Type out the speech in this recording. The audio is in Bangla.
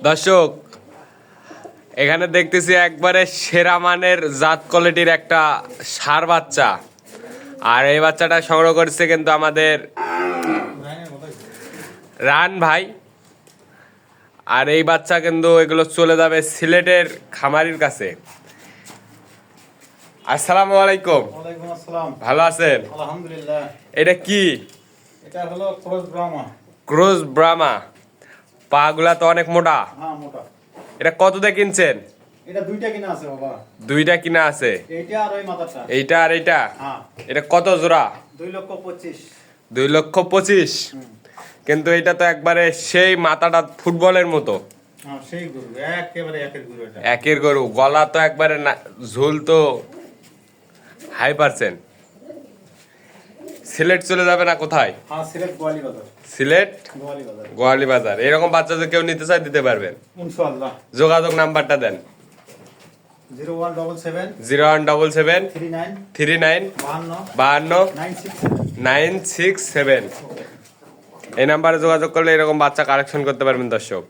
দর্শক, এখানে দেখতেছি একবারে সেরা মানের জাত কোয়ালিটির একটা ষাঁড় বাচ্চা। আর এই বাচ্চাটা সংগ্রহ করছে কিন্তু আমাদের রান ভাই। আর এই বাচ্চা কিন্তু এগুলো চলে যাবে সিলেটের খামারির কাছে। আসসালামু আলাইকুম। ওয়ালাইকুম আসসালাম। ভালো আছেন? আলহামদুলিল্লাহ। এটা কি? এটা হলো ক্রস ব্রাহ্মা। ক্রস ব্রাহ্মা। পাগুলা তো অনেক মোটা। হ্যাঁ, মোটা। এটা কত দিয়ে কিনছেন? এটা দুইটা কিনা আছে বাবা। দুইটা কিনা আছে। এইটা আর ওই মাথাটা। এইটা আর এইটা? হ্যাঁ। এটা কত জোড়া? 2,25,000। 2,25,000। কিন্তু এটা তো একবারে সেই মাথাটা ফুটবলের মতো। হ্যাঁ, সেই গরু একেবারে একের গরু এটা। একের গরু, গলা তো একবারে ঝুল তো হাই পারছেন। সিলেট চলে যাবে না কোথায়? হ্যাঁ, সিলেট গোয়ালি বাজার। সিলেট গোয়ালি বাজার। গোয়ালি বাজার। এরকম বাচ্চা যদি কেউ নিতে চায় দিতে পারবেন? ইনশাআল্লাহ। যোগাযোগ নাম্বারটা দেন। 0177 0177 39 39 52 52 967। 967। এই নাম্বারে যোগাযোগ করলে এরকম বাচ্চা কালেকশন করতে পারবেন দর্শক।